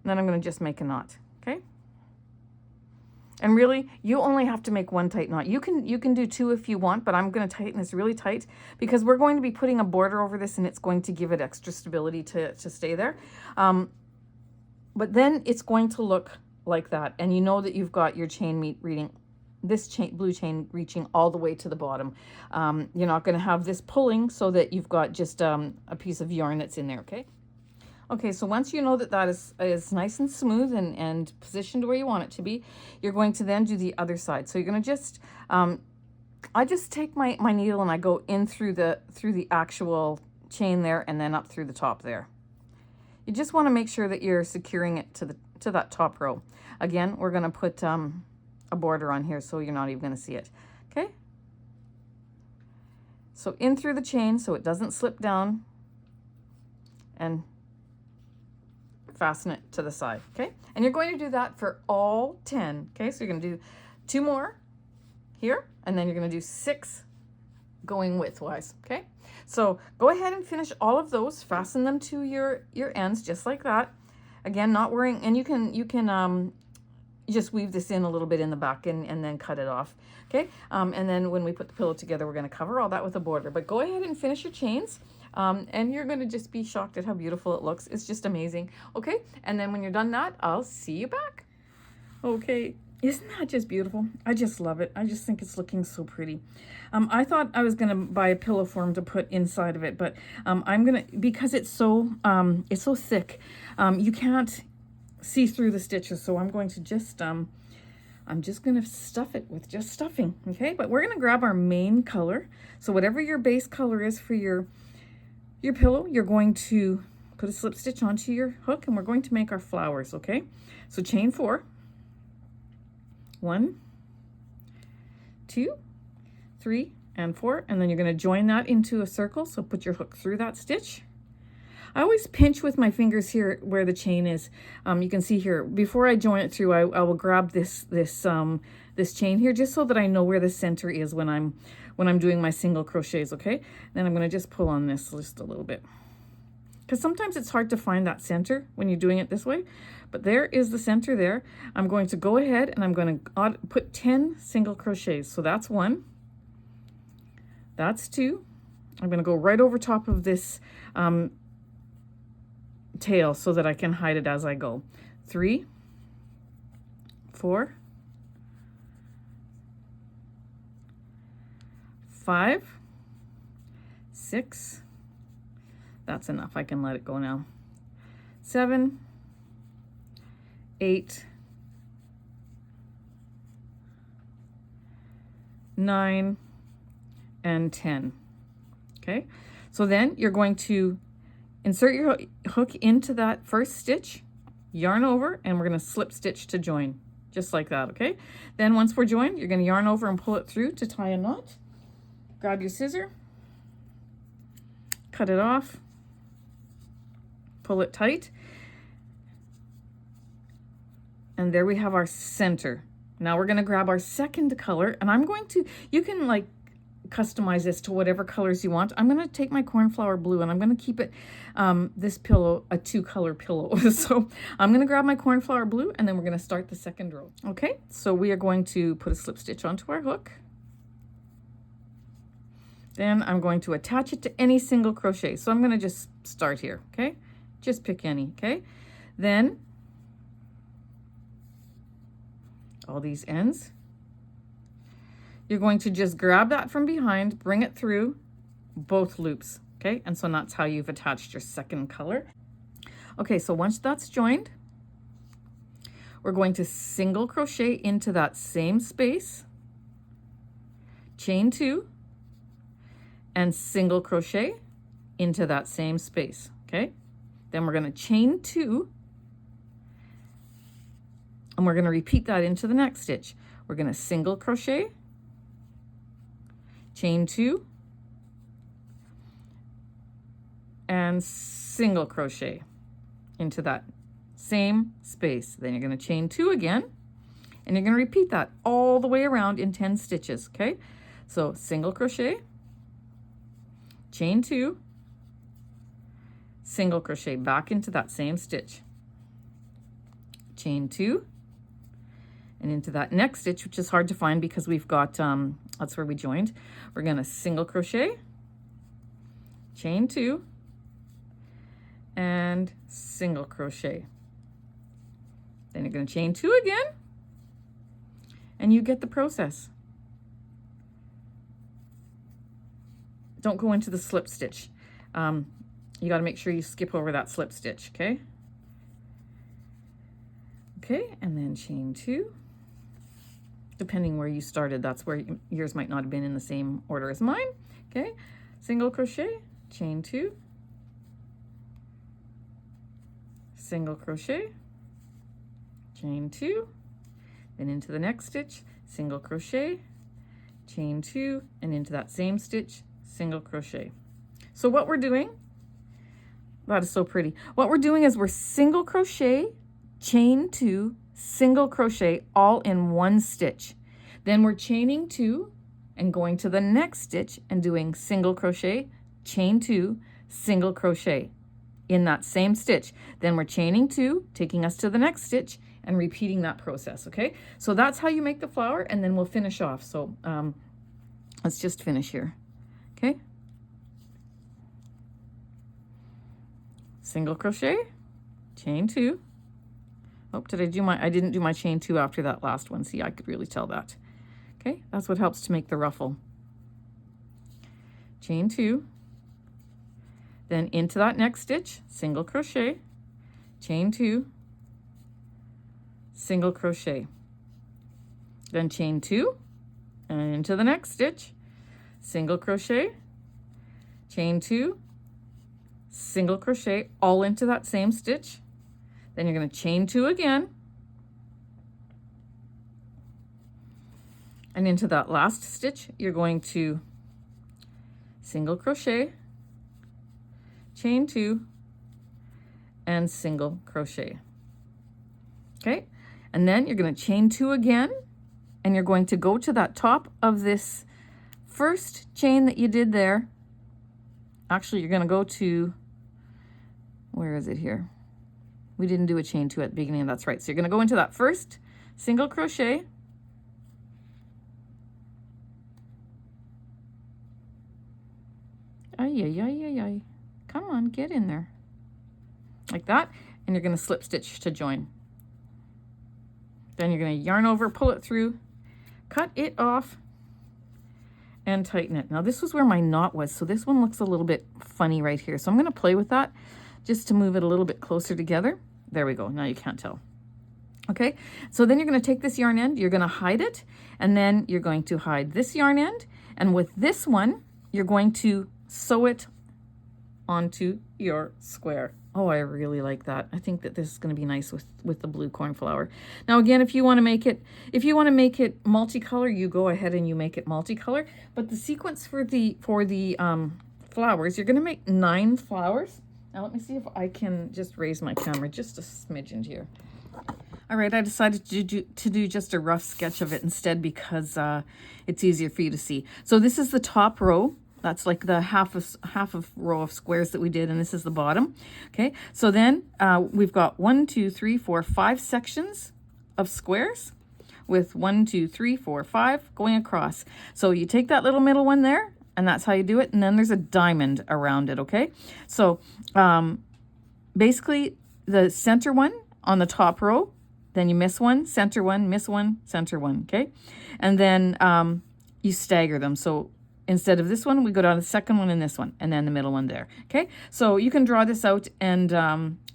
And then I'm going to just make a knot, okay? And really, you only have to make one tight knot. You can do two if you want, but I'm going to tighten this really tight because we're going to be putting a border over this, and it's going to give it extra stability to stay there. But then it's going to look like that. And you know that you've got your chain reading, this blue chain reaching all the way to the bottom. You're not going to have this pulling so that you've got just a piece of yarn that's in there, okay? Okay, so once you know that that is nice and smooth and positioned where you want it to be, you're going to then do the other side. So you're going to just, I just take my needle and I go in through the actual chain there and then up through the top there. You just want to make sure that you're securing it to that top row. Again, we're going to put a border on here so you're not even going to see it. Okay? So in through the chain so it doesn't slip down, and fasten it to the side. Okay? And you're going to do that for all 10. Okay? So you're going to do 2 more here, and then you're going to do 6 going widthwise. Okay? So go ahead and finish all of those. Fasten them to your ends just like that. Again, not worrying, and you can just weave this in a little bit in the back and then cut it off. Okay, and then when we put the pillow together, we're going to cover all that with a border. But go ahead and finish your chains, and you're going to just be shocked at how beautiful it looks. It's just amazing. Okay, and then when you're done that, I'll see you back. Okay, isn't that just beautiful? I just love it. I just think it's looking so pretty. I thought I was going to buy a pillow form to put inside of it, but I'm going to, because it's so thick, you can't see through the stitches, so I'm going to just I'm just going to stuff it with just stuffing. Okay, but we're going to grab our main color. So whatever your base color is for your pillow, you're going to put a slip stitch onto your hook, and we're going to make our flowers. Okay, so chain 4, 1, 2, 3, and 4, and then you're going to join that into a circle. So put your hook through that stitch. I always pinch with my fingers here where the chain is. You can see here, before I join it through, I will grab this chain here just so that I know where the center is when I'm doing my single crochets, okay? Then I'm going to just pull on this just a little bit, because sometimes it's hard to find that center when you're doing it this way. But there is the center there. I'm going to go ahead and I'm going to put 10 single crochets. So that's 1, that's 2. I'm going to go right over top of this tail so that I can hide it as I go. 3, 4, 5, 6. That's enough. I can let it go now. 7, 8, 9, and 10. Okay, so then you're going to insert your hook into that first stitch, yarn over, and we're going to slip stitch to join, just like that, okay? Then once we're joined, you're going to yarn over and pull it through to tie a knot. Grab your scissor, cut it off, pull it tight, and there we have our center. Now we're going to grab our second color, and I'm going to, you can like customize this to whatever colors you want. I'm going to take my cornflower blue and I'm going to keep it, this pillow, a 2-color pillow. So I'm going to grab my cornflower blue and then we're going to start the second row. Okay, so we are going to put a slip stitch onto our hook. Then I'm going to attach it to any single crochet. So I'm going to just start here, okay? Just pick any, okay? Then all these ends, you're going to just grab that from behind, bring it through both loops, okay? And so that's how you've attached your second color. Okay, so once that's joined, we're going to single crochet into that same space, chain 2, and single crochet into that same space, okay? Then we're going to chain 2, and we're going to repeat that into the next stitch. We're going to single crochet, chain 2, and single crochet into that same space. Then you're going to chain 2 again, and you're going to repeat that all the way around in 10 stitches, okay? So single crochet, chain 2, single crochet back into that same stitch, chain 2, and into that next stitch, which is hard to find because we've got, that's where we joined. We're going to single crochet, chain 2, and single crochet Then you're going to chain 2 again, and you get the process. Don't go into the slip stitch. You got to make sure you skip over that slip stitch, okay? Okay, and then chain 2. Depending where you started, that's where yours might not have been in the same order as mine. Okay, single crochet, chain 2, single crochet, chain 2, then into the next stitch, single crochet, chain 2, and into that same stitch, single crochet. So what we're doing, that is so pretty. What we're doing is we're single crochet, chain 2, single crochet all in one stitch. Then we're chaining 2 and going to the next stitch and doing single crochet, chain 2, single crochet in that same stitch. Then we're chaining 2, taking us to the next stitch and repeating that process, okay? So that's how you make the flower, and then we'll finish off. So let's just finish here, okay? Single crochet, chain 2. Oh, I didn't do my chain 2 after that last one. See, I could really tell that. Okay, that's what helps to make the ruffle. Chain 2. Then into that next stitch, single crochet, chain 2, single crochet. Then chain 2, and into the next stitch, single crochet, chain 2, single crochet, all into that same stitch. Then you're going to chain 2 again, and into that last stitch you're going to single crochet, chain 2, and single crochet. Okay, and then you're going to chain 2 again, and you're going to go to that top of this first chain that you did there. Actually, you're going to go to, where is it here? We didn't do a chain 2 at the beginning, that's right. So you're going to go into that first single crochet, come on, get in there, like that, and you're going to slip stitch to join. Then you're going to yarn over, pull it through, cut it off, and tighten it. Now this was where my knot was, so this one looks a little bit funny right here. So I'm going to play with that just to move it a little bit closer together. There we go. Now you can't tell. Okay, so then you're going to take this yarn end, you're going to hide it, and then you're going to hide this yarn end, and with this one, you're going to sew it onto your square. Oh, I really like that. I think that this is going to be nice with the blue cornflower. Now again, if you want to make it multicolor, you go ahead and you make it multicolor. But the sequence for the flowers, you're going to make 9 flowers. Now let me see if I can just raise my camera just a smidgen here. All right, I decided to do just a rough sketch of it instead because it's easier for you to see. So this is the top row. That's like the half of row of squares that we did, and this is the bottom. Okay, so then we've got 1, 2, 3, 4, 5 sections of squares with 1, 2, 3, 4, 5 going across. So you take that little middle one there, and that's how you do it, and then there's a diamond around it, okay? So basically the center one on the top row, then you miss one, center one, miss one, center one, okay? And then you stagger them. So instead of this one, we go down to the second one and this one, and then the middle one there, okay? So you can draw this out, and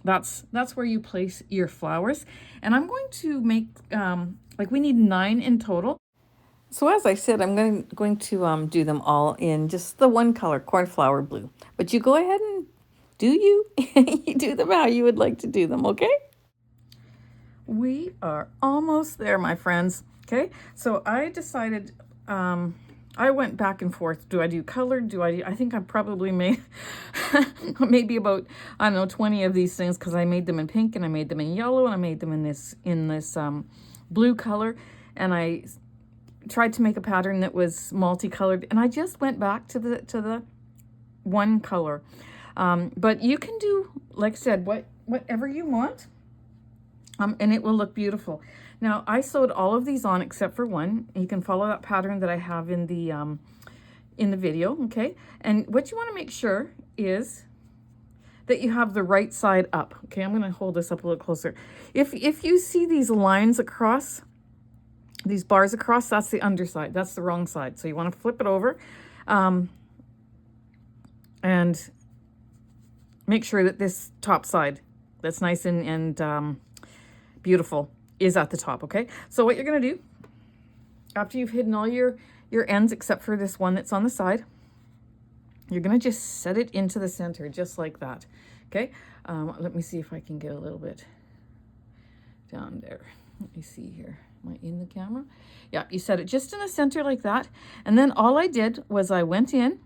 that's where you place your flowers. And I'm going to make, like we need 9 in total. So as I said, I'm going to do them all in just the one color, cornflower blue. But you go ahead and you do them how you would like to do them, okay? We are almost there, my friends. Okay, so I decided, I went back and forth. Do I do colored? I think I probably made maybe about, I don't know, 20 of these things, because I made them in pink and I made them in yellow and I made them in this blue color, and I tried to make a pattern that was multicolored, and I just went back to the one color. But you can do, like I said, whatever you want, and it will look beautiful. Now I sewed all of these on except for one. You can follow that pattern that I have in the video, okay? And what you want to make sure is that you have the right side up. Okay, I'm going to hold this up a little closer. If you see these lines across, these bars across, that's the underside. That's the wrong side. So you want to flip it over and make sure that this top side that's nice and beautiful is at the top, okay? So what you're going to do, after you've hidden all your ends except for this one that's on the side, you're going to just set it into the center just like that, okay? Let me see if I can get a little bit down there. Let me see here. Am I in the camera? Yeah, you set it just in the center like that. And then all I did was I went in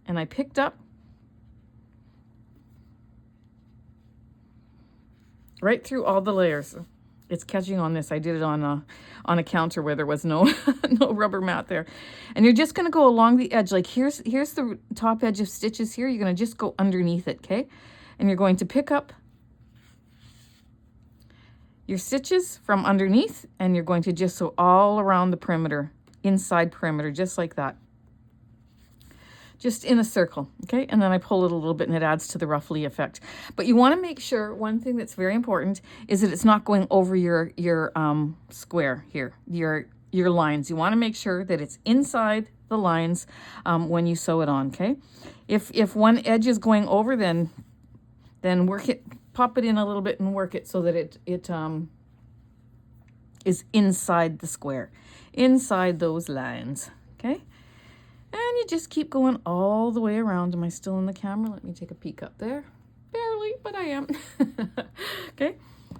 and I picked up right through all the layers. It's catching on this. I did it on a counter where there was no no rubber mat there. And you're just going to go along the edge. Like here's the top edge of stitches here. You're going to just go underneath it, okay? And you're going to pick up your stitches from underneath, and you're going to just sew all around the perimeter, inside perimeter, just like that. Just in a circle, okay? And then I pull it a little bit and it adds to the ruffly effect. But you want to make sure, one thing that's very important is that it's not going over your square here, your lines. You want to make sure that it's inside the lines when you sew it on, okay? If one edge is going over, then work it, pop it in a little bit and work it so that it is inside the square, inside those lines, okay? And you just keep going all the way around. Am I still in the camera? Let me take a peek up there. Barely, but I am. Okay,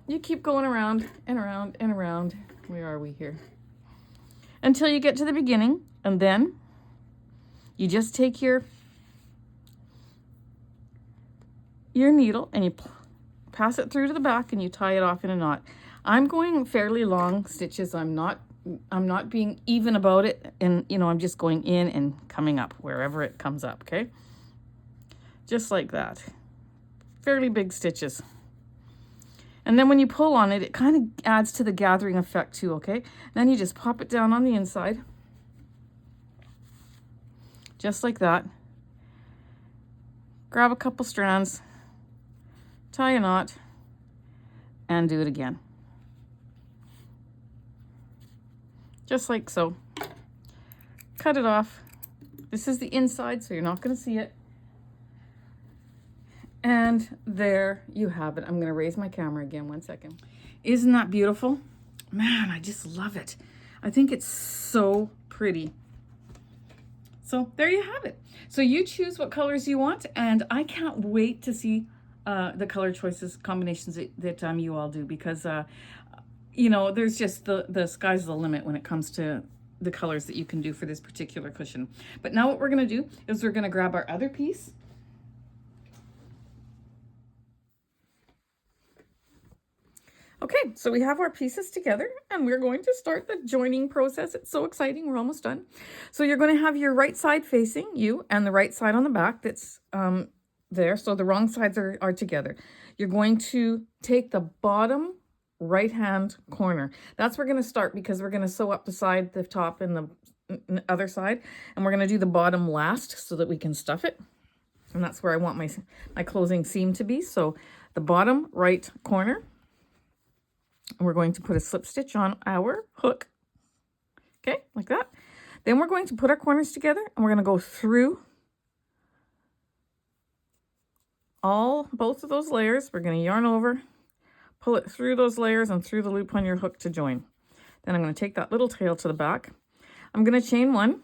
you keep going around and around and around. Where are we here? Until you get to the beginning, and then you just take your needle and you pass it through to the back and you tie it off in a knot. I'm going fairly long stitches. I'm not being even about it, and I'm just going in and coming up wherever it comes up, okay? Just like that. Fairly big stitches. And then when you pull on it, it kind of adds to the gathering effect too, okay? Then you just pop it down on the inside. Just like that. Grab a couple strands, tie a knot, and do it again. Just like so. Cut it off. This is the inside, so you're not going to see it. And there you have it. I'm going to raise my camera again, 1 second. Isn't that beautiful? Man, I just love it. I think it's so pretty. So there you have it. So you choose what colors you want, and I can't wait to see the color choices, combinations that you all do, because there's just the sky's the limit when it comes to the colors that you can do for this particular cushion. But now what we're going to do is we're going to grab our other piece. Okay, so we have our pieces together and we're going to start the joining process. It's so exciting. We're almost done. So you're going to have your right side facing you and the right side on the back that's there. So the wrong sides are together. You're going to take the bottom right hand corner. That's where we're going to start, because we're going to sew up the side, the top, and the other side, and we're going to do the bottom last so that we can stuff it. And that's where I want my closing seam to be. So the bottom right corner, we're going to put a slip stitch on our hook, okay, like that. Then we're going to put our corners together and we're going to go through both of those layers. We're going to yarn over, pull it through those layers and through the loop on your hook to join. Then I'm going to take that little tail to the back. I'm going to chain one.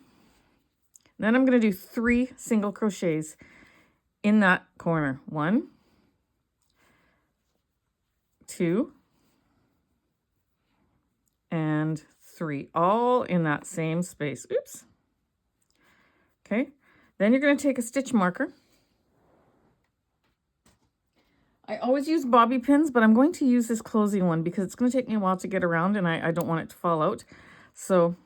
Then I'm going to do 3 single crochets in that corner. 1, 2, and 3, all in that same space. Oops. Okay. Then you're going to take a stitch marker. I always use bobby pins, but I'm going to use this closing one because it's going to take me a while to get around and I don't want it to fall out. So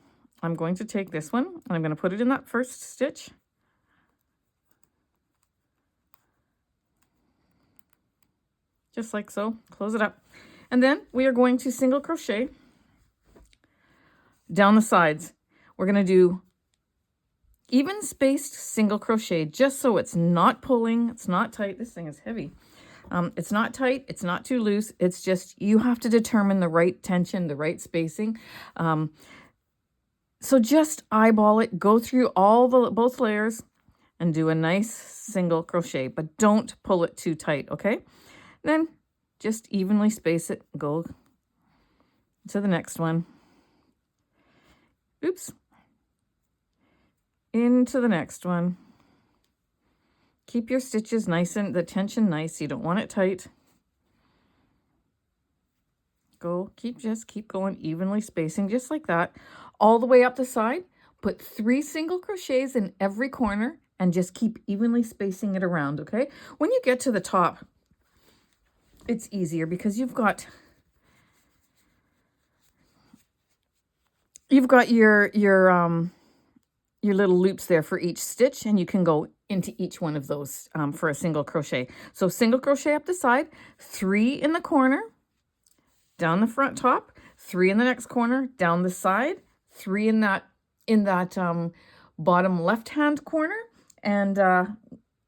I'm going to take this one and I'm going to put it in that first stitch. Just like so. Close it up. And then we are going to single crochet down the sides. We're going to do even spaced single crochet, just so it's not pulling, it's not tight. This thing is heavy. It's not tight, it's not too loose. It's just you have to determine the right tension, the right spacing. So just eyeball it, go through both layers and do a nice single crochet, but don't pull it too tight, okay? Then just evenly space it, go to the next one. Oops. Into the next one. Keep your stitches nice and the tension nice. You don't want it tight. Just keep going, evenly spacing, just like that. All the way up the side. Put 3 single crochets in every corner and just keep evenly spacing it around, okay? When you get to the top, it's easier because you've got your little loops there for each stitch, and you can go into each one of those for a single crochet. So single crochet up the side, 3 in the corner, down the front top, 3 in the next corner, down the side, 3 in that bottom left hand corner, and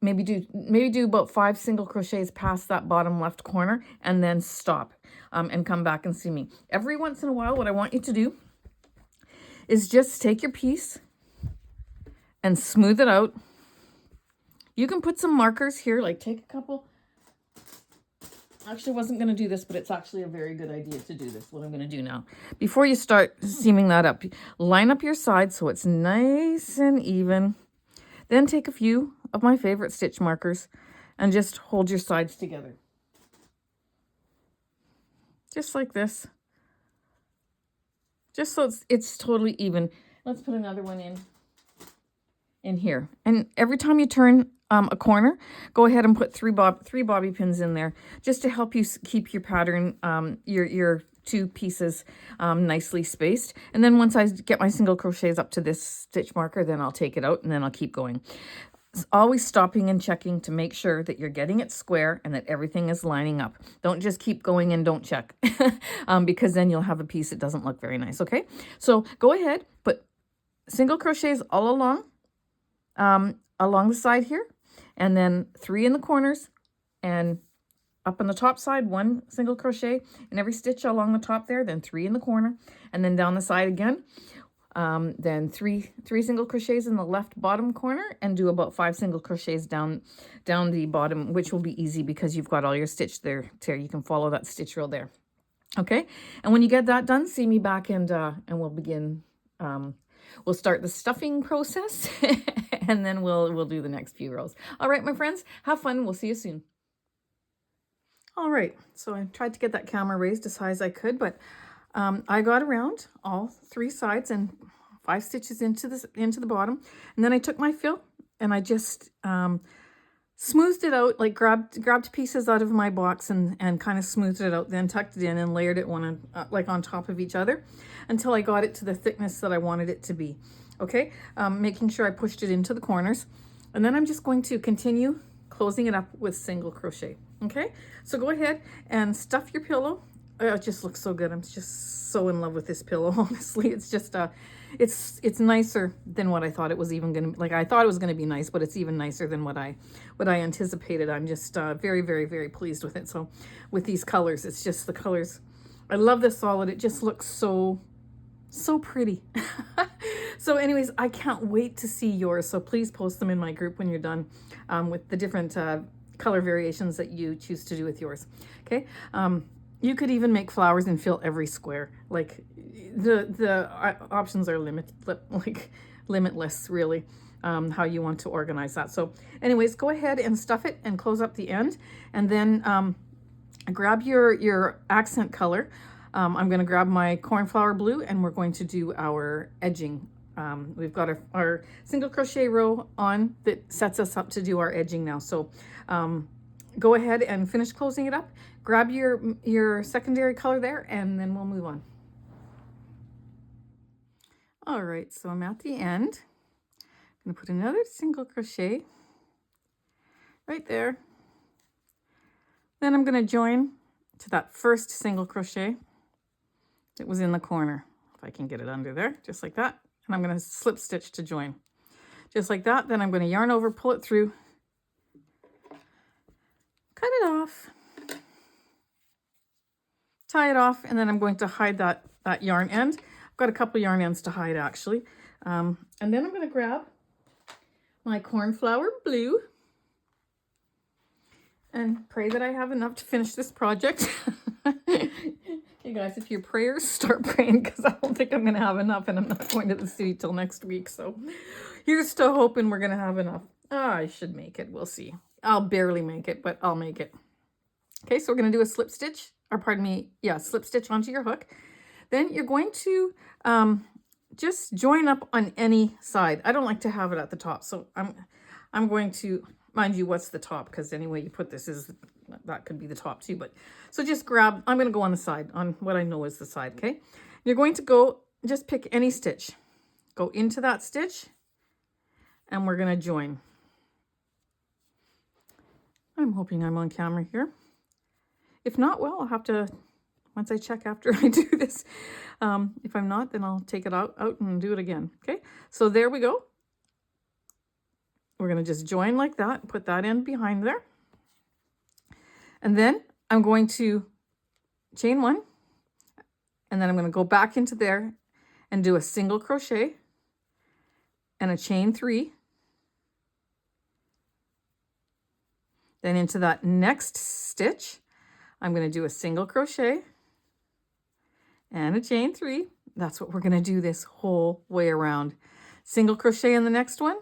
maybe do about 5 single crochets past that bottom left corner, and then stop and come back and see me. Every once in a while, what I want you to do is just take your piece and smooth it out. You can put some markers here, like take a couple. Actually, I wasn't going to do this, but it's actually a very good idea to do this, what I'm going to do now. Before you start seaming that up, line up your sides so it's nice and even. Then take a few of my favorite stitch markers and just hold your sides together. Just like this. Just so it's totally even. Let's put another one in here. And every time you turn a corner, go ahead and put three bobby pins in there, just to help you keep your pattern, your 2 pieces nicely spaced. And then once I get my single crochets up to this stitch marker, then I'll take it out and then I'll keep going. Always stopping and checking to make sure that you're getting it square and that everything is lining up. Don't just keep going and don't check because then you'll have a piece that doesn't look very nice, okay? So go ahead, put single crochets all along the side here, and then 3 in the corners, and up on the top side, 1 single crochet in every stitch along the top there, then 3 in the corner, and then down the side again. Then three single crochets in the left bottom corner, and do about 5 single crochets down the bottom, which will be easy because you've got all your stitch there. You can follow that stitch row there. Okay, and when you get that done, see me back and we'll begin. We'll start the stuffing process and then we'll do the next few rows. All right, my friends, have fun. We'll see you soon. All right, so I tried to get that camera raised as high as I could, but I got around all 3 sides and 5 stitches into the bottom, and then I took my fill and I just smoothed it out, like grabbed pieces out of my box and kind of smoothed it out, then tucked it in and layered it one like on top of each other until I got it to the thickness that I wanted it to be. Okay, making sure I pushed it into the corners, and then I'm just going to continue closing it up with single crochet. Okay, so go ahead and stuff your pillow. It just looks so good. I'm just so in love with this pillow. Honestly, it's just it's nicer than what I thought it was even gonna be. Like, I thought it was gonna be nice, but it's even nicer than what I anticipated. I'm just very, very, very pleased with it. So with these colors, it's just the colors. I love the solid. It just looks so pretty. So anyways, I can't wait to see yours. So please post them in my group when you're done with the different color variations that you choose to do with yours. Okay. You could even make flowers and fill every square. Like the options are limitless, really, how you want to organize that. So anyways, go ahead and stuff it and close up the end, and then grab your accent color. I'm going to grab my cornflower blue, and we're going to do our edging. We've got our single crochet row on that sets us up to do our edging now. So go ahead and finish closing it up. Grab your secondary color there, and then we'll move on. All right, so I'm at the end. I'm going to put another single crochet right there. Then I'm going to join to that first single crochet that was in the corner. If I can get it under there, just like that. And I'm going to slip stitch to join. just like that. Then I'm going to yarn over, pull it through, cut it off, tie it off, and then I'm going to hide that yarn end. I've got a couple yarn ends to hide actually. And then I'm going to grab my cornflower blue and pray that I have enough to finish this project. You guys, if your prayers, start praying, because I don't think I'm going to have enough, and I'm not going to the city till next week. So here's to hoping we're going to have enough. I should make it. We'll see. I'll barely make it, but I'll make it. Okay, so we're going to do a slip stitch, or pardon me, yeah, slip stitch onto your hook. Then you're going to just join up on any side. I don't like to have it at the top, so I'm going to, mind you, what's the top? Because anyway you put this is, that could be the top too. But so just grab, I'm going to go on the side, on what I know is the side, okay? You're going to go, just pick any stitch. Go into that stitch, and we're going to join. I'm hoping I'm on camera here. If not, well, I'll have to, once I check after I do this. If I'm not, then I'll take it out and do it again, okay? So there we go. We're going to just join like that, put that in behind there. And then I'm going to chain one, and then I'm going to go back into there and do a single crochet and a chain three. Then into that next stitch, I'm going to do a single crochet and a chain three. That's what we're going to do this whole way around. Single crochet in the next one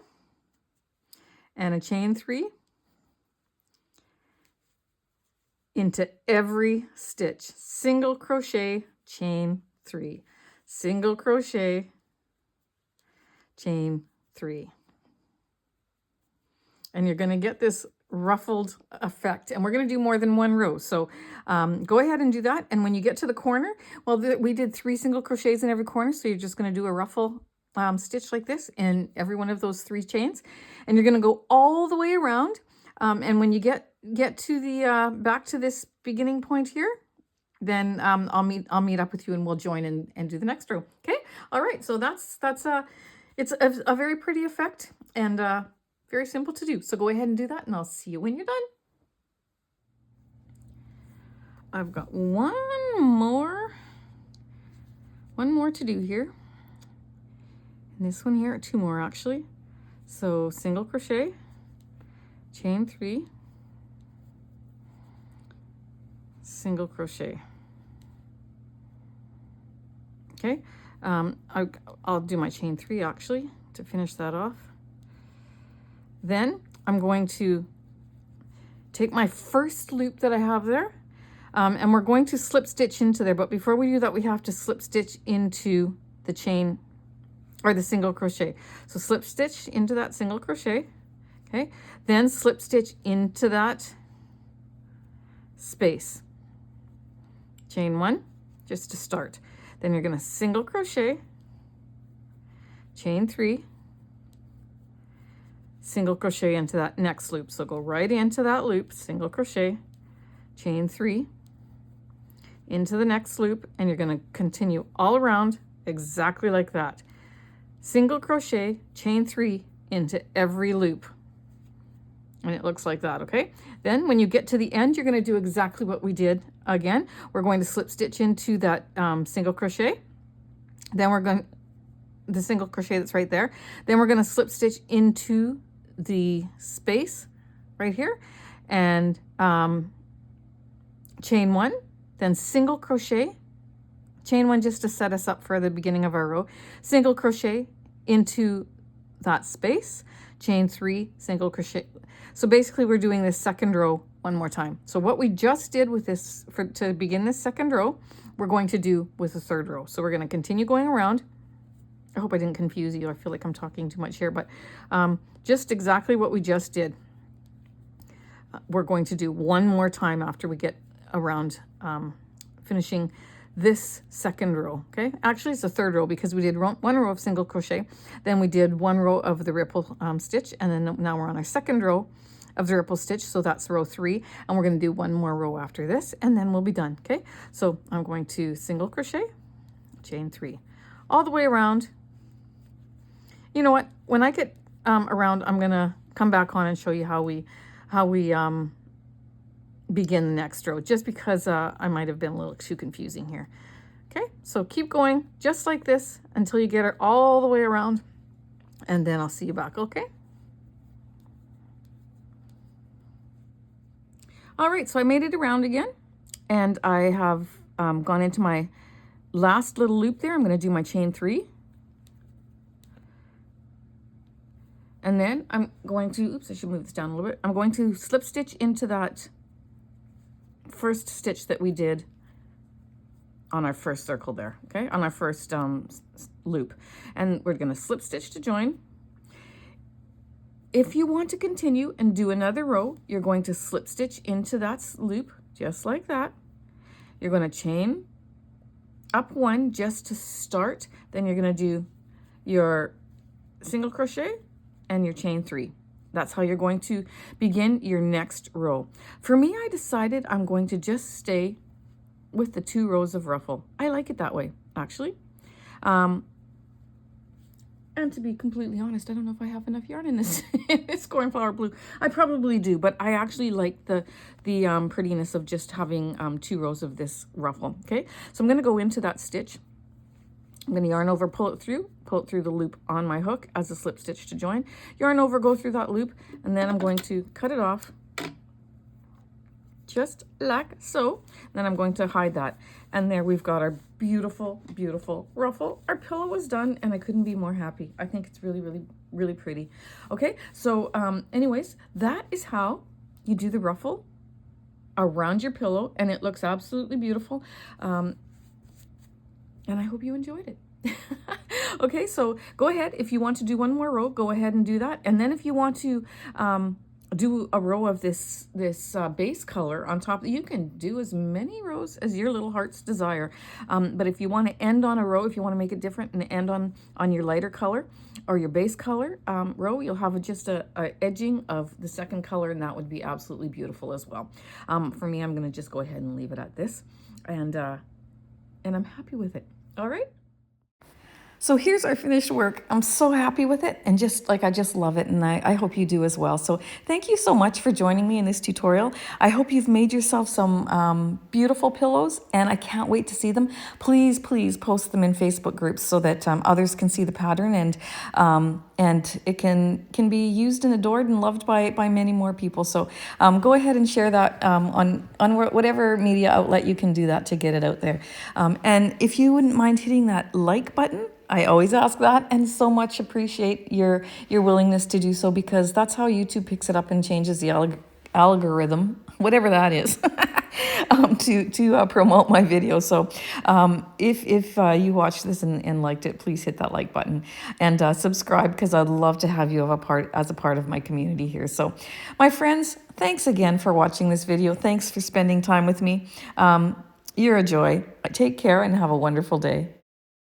and a chain three into every stitch. Single crochet, chain three, single crochet, chain three. And you're going to get this ruffled effect, and we're going to do more than one row. So go ahead and do that. And when you get to the corner, well, we did 3 single crochets in every corner, so you're just going to do a ruffle stitch like this in every one of those 3 chains, and you're going to go all the way around. And when you get to the back to this beginning point here, then I'll meet up with you, and we'll join and do the next row. Okay, all right. So that's it's a very pretty effect, and very simple to do. So go ahead and do that, and I'll see you when you're done. I've got one more to do here. And this one here, 2 more actually. So single crochet, chain 3, single crochet. Okay, I'll do my chain 3 actually to finish that off. Then I'm going to take my first loop that I have there, and we're going to slip stitch into there. But before we do that, we have to slip stitch into the chain or the single crochet. So slip stitch into that single crochet, okay? Then slip stitch into that space. Chain 1, just to start. Then you're going to single crochet, chain 3, single crochet into that next loop. So go right into that loop, single crochet, chain 3, into the next loop, and you're going to continue all around exactly like that. Single crochet, chain 3 into every loop. And it looks like that, okay? Then when you get to the end, you're going to do exactly what we did again. We're going to slip stitch into that single crochet. Then we're going, the single crochet that's right there. Then we're going to slip stitch into the space right here and chain 1, then single crochet, chain 1 just to set us up for the beginning of our row, single crochet into that space, chain 3, single crochet. So basically we're doing this second row one more time. So what we just did with this, to begin this second row, we're going to do with the third row. So we're going to continue going around. I hope I didn't confuse you. I feel like I'm talking too much here, but just exactly what we just did. We're going to do one more time after we get around finishing this second row, okay? Actually, it's the third row because we did 1 row of single crochet, then we did 1 row of the ripple stitch, and then now we're on our second row of the ripple stitch, so that's row 3, and we're going to do 1 more row after this, and then we'll be done, okay? So I'm going to single crochet, chain 3, all the way around. You know what? When I get around, I'm gonna come back on and show you how we begin the next row, just because I might have been a little too confusing here. Okay, so keep going just like this until you get it all the way around, and then I'll see you back, okay? All right, so I made it around again, and I have gone into my last little loop there. I'm going to do my chain 3. And then I'm going to, oops, I should move this down a little bit. I'm going to slip stitch into that first stitch that we did on our first circle there, okay, on our first loop. And we're going to slip stitch to join. If you want to continue and do another row, you're going to slip stitch into that loop, just like that. You're going to chain up 1 just to start. Then you're going to do your single crochet and your chain 3. That's how you're going to begin your next row. For me, I decided I'm going to just stay with the 2 rows of ruffle. I like it that way, actually. And to be completely honest, I don't know if I have enough yarn in this, in this cornflower blue. I probably do, but I actually like the prettiness of just having 2 rows of this ruffle, okay? So I'm gonna go into that stitch. I'm gonna yarn over, pull it through the loop on my hook as a slip stitch to join. Yarn over, go through that loop, and then I'm going to cut it off just like so. Then I'm going to hide that. And there we've got our beautiful, beautiful ruffle. Our pillow is done, and I couldn't be more happy. I think it's really, really, really pretty. Okay, so anyways, that is how you do the ruffle around your pillow, and it looks absolutely beautiful. And I hope you enjoyed it. Okay, so go ahead. If you want to do one more row, go ahead and do that. And then if you want to do a row of this base color on top, you can do as many rows as your little heart's desire. But if you want to end on a row, if you want to make it different and end on your lighter color or your base color row, you'll have just a edging of the second color, and that would be absolutely beautiful as well. For me, I'm going to just go ahead and leave it at this, and I'm happy with it. All right. So here's our finished work. I'm so happy with it, and I just love it, and I hope you do as well. So thank you so much for joining me in this tutorial. I hope you've made yourself some beautiful pillows, and I can't wait to see them. Please, please post them in Facebook groups so that others can see the pattern, and it can be used and adored and loved by many more people. So go ahead and share that on whatever media outlet you can do that to get it out there. And if you wouldn't mind hitting that like button, I always ask that, and so much appreciate your willingness to do so, because that's how YouTube picks it up and changes the algorithm, whatever that is, to promote my video. So if you watched this and liked it, please hit that like button and subscribe, because I'd love to have you as a part of my community here. So my friends, thanks again for watching this video. Thanks for spending time with me. You're a joy. Take care and have a wonderful day.